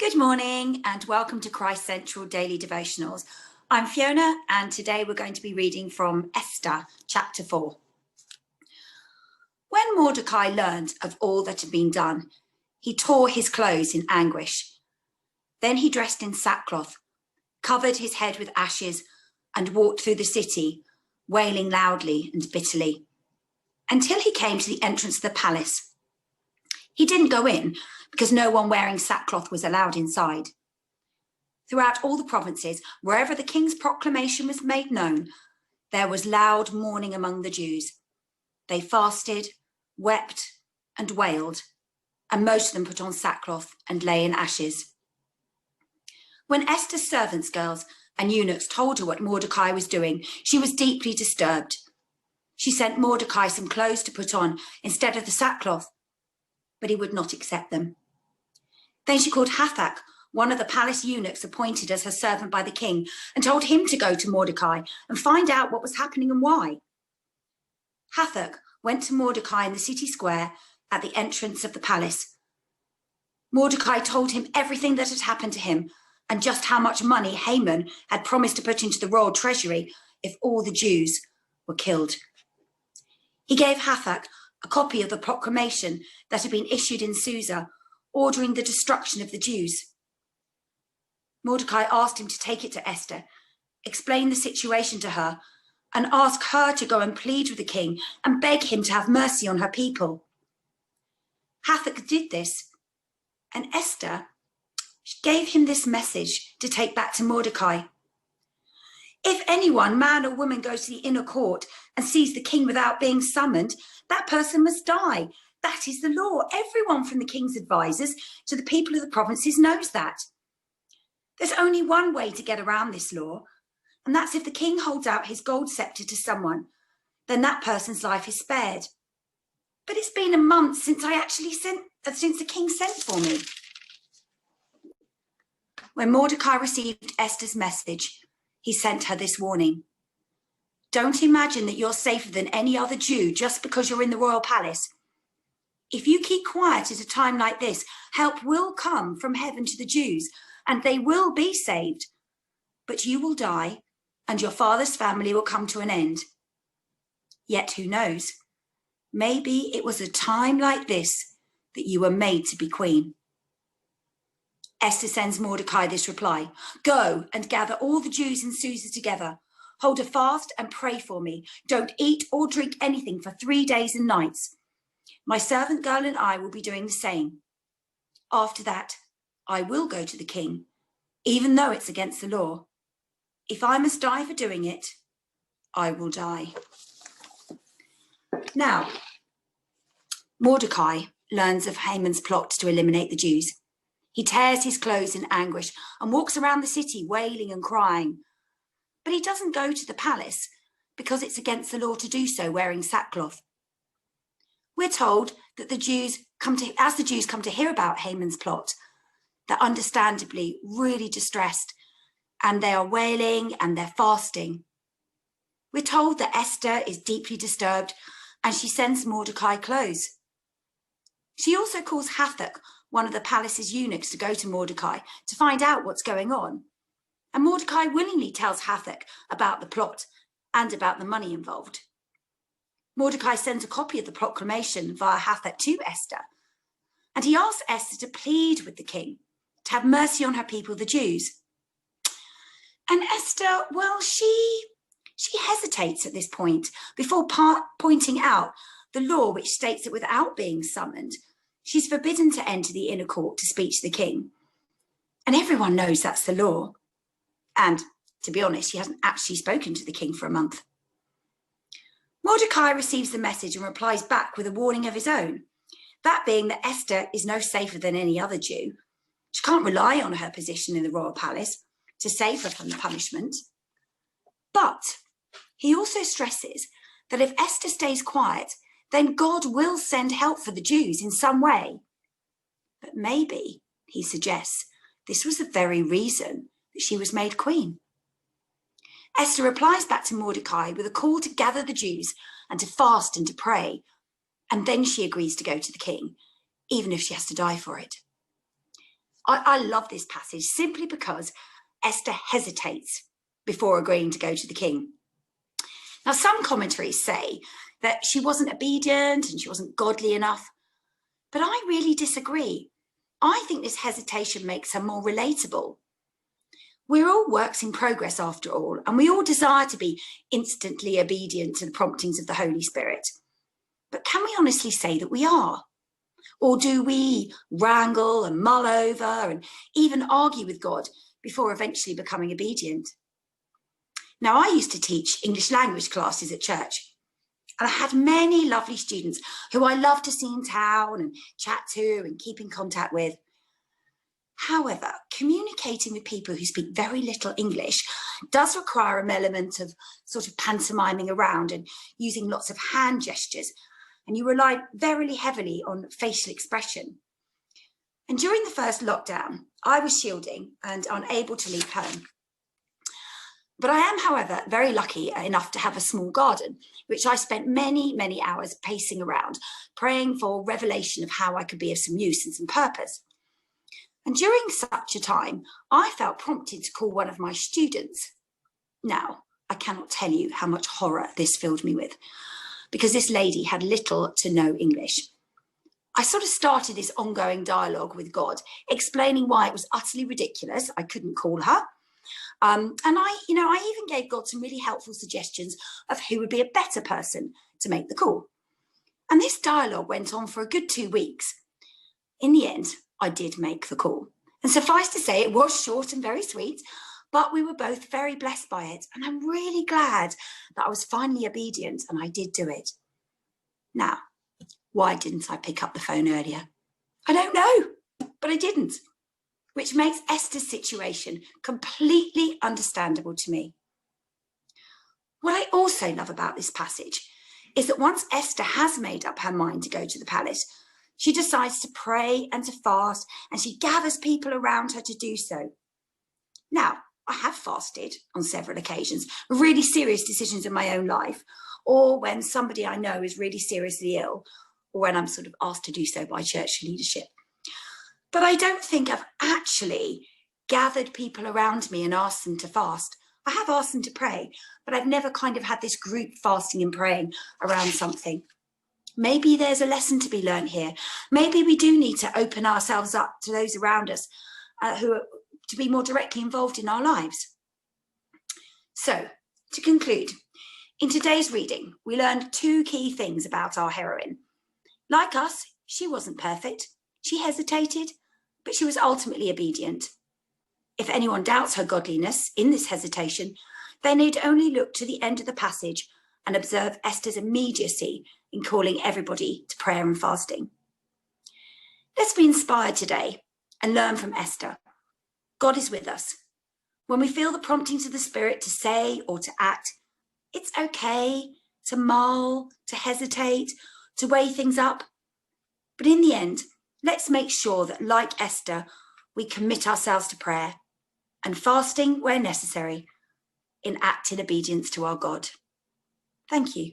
Good morning and welcome to Christ Central Daily Devotionals. I'm Fiona and today we're going to be reading from Esther chapter 4. When Mordecai learned of all that had been done, he tore his clothes in anguish. Then he dressed in sackcloth, covered his head with ashes and walked through the city, wailing loudly and bitterly, until he came to the entrance of the palace. He didn't go in because no one wearing sackcloth was allowed inside. Throughout all the provinces, wherever the king's proclamation was made known, there was loud mourning among the Jews. They fasted, wept, and wailed, and most of them put on sackcloth and lay in ashes. When Esther's servants' girls and eunuchs told her what Mordecai was doing, she was deeply disturbed. She sent Mordecai some clothes to put on instead of the sackcloth, but he would not accept them. Then she called Hathach, one of the palace eunuchs appointed as her servant by the king, and told him to go to Mordecai and find out what was happening and why. Hathach went to Mordecai in the city square at the entrance of the palace. Mordecai told him everything that had happened to him and just how much money Haman had promised to put into the royal treasury if all the Jews were killed. He gave Hathach a copy of the proclamation that had been issued in Susa, ordering the destruction of the Jews. Mordecai asked him to take it to Esther, explain the situation to her, and ask her to go and plead with the king and beg him to have mercy on her people. Hathach did this, and Esther gave him this message to take back to Mordecai. If anyone, man or woman, goes to the inner court and sees the king without being summoned, that person must die. That is the law. Everyone from the king's advisors to the people of the provinces knows that. There's only one way to get around this law, and that's if the king holds out his gold scepter to someone, then that person's life is spared. But it's been a month since since the king sent for me. When Mordecai received Esther's message, he sent her this warning. Don't imagine that you're safer than any other Jew just because you're in the royal palace. If you keep quiet at a time like this, help will come from heaven to the Jews, and they will be saved. But you will die, and your father's family will come to an end. Yet who knows? Maybe it was a time like this that you were made to be queen. Esther sends Mordecai this reply. Go and gather all the Jews in Susa together. Hold a fast and pray for me. Don't eat or drink anything for 3 days and nights. My servant girl and I will be doing the same. After that, I will go to the king, even though it's against the law. If I must die for doing it, I will die. Now, Mordecai learns of Haman's plot to eliminate the Jews. He tears his clothes in anguish and walks around the city wailing and crying. But he doesn't go to the palace because it's against the law to do so wearing sackcloth. We're told that as the Jews come to hear about Haman's plot, they're understandably really distressed, and they are wailing and they're fasting. We're told that Esther is deeply disturbed and she sends Mordecai clothes. She also calls Hathach, one of the palace's eunuchs, to go to Mordecai to find out what's going on. And Mordecai willingly tells Hathach about the plot and about the money involved. Mordecai sends a copy of the proclamation via Hathach to Esther, and he asks Esther to plead with the king to have mercy on her people, the Jews. And Esther, well, she hesitates at this point before pointing out the law which states that without being summoned, she's forbidden to enter the inner court to speak to the king. And everyone knows that's the law. And to be honest, she hasn't actually spoken to the king for a month. Mordecai receives the message and replies back with a warning of his own, that being that Esther is no safer than any other Jew. She can't rely on her position in the royal palace to save her from the punishment. But he also stresses that if Esther stays quiet, then God will send help for the Jews in some way. But maybe, he suggests, this was the very reason that she was made queen. Esther replies back to Mordecai with a call to gather the Jews and to fast and to pray, and then she agrees to go to the king, even if she has to die for it. I love this passage simply because Esther hesitates before agreeing to go to the king. Now, some commentaries say that she wasn't obedient and she wasn't godly enough, but I really disagree. I think this hesitation makes her more relatable. We're all works in progress after all, and we all desire to be instantly obedient to the promptings of the Holy Spirit. But can we honestly say that we are? Or do we wrangle and mull over and even argue with God before eventually becoming obedient? Now, I used to teach English language classes at church, and I had many lovely students who I loved to see in town and chat to and keep in contact with. However, communicating with people who speak very little English does require an element of sort of pantomiming around and using lots of hand gestures, and you rely very heavily on facial expression. And during the first lockdown, I was shielding and unable to leave home. But I am, however, very lucky enough to have a small garden, which I spent many hours pacing around, praying for revelation of how I could be of some use and some purpose. And during such a time, I felt prompted to call one of my students. Now, I cannot tell you how much horror this filled me with, because this lady had little to no English. I sort of started this ongoing dialogue with God, explaining why it was utterly ridiculous I couldn't call her. And I even gave God some really helpful suggestions of who would be a better person to make the call. And this dialogue went on for a good 2 weeks. In the end, I did make the call. And suffice to say, it was short and very sweet, but we were both very blessed by it. And I'm really glad that I was finally obedient and I did do it. Now, why didn't I pick up the phone earlier? I don't know, but I didn't, which makes Esther's situation completely understandable to me. What I also love about this passage is that once Esther has made up her mind to go to the palace, she decides to pray and to fast, and she gathers people around her to do so. Now, I have fasted on several occasions, really serious decisions in my own life, or when somebody I know is really seriously ill, or when I'm sort of asked to do so by church leadership. But I don't think I've actually gathered people around me and asked them to fast. I have asked them to pray, but I've never kind of had this group fasting and praying around something. Maybe there's a lesson to be learned here. Maybe we do need to open ourselves up to those around us who are to be more directly involved in our lives. So, to conclude, in today's reading, we learned 2 key things about our heroine. Like us, she wasn't perfect. She hesitated, but she was ultimately obedient. If anyone doubts her godliness in this hesitation, they need only look to the end of the passage and observe Esther's immediacy in calling everybody to prayer and fasting. Let's be inspired today and learn from Esther. God is with us. When we feel the promptings of the Spirit to say or to act, it's okay to mull, to hesitate, to weigh things up. But in the end, let's make sure that, like Esther, we commit ourselves to prayer and fasting where necessary, in obedience to our God. Thank you.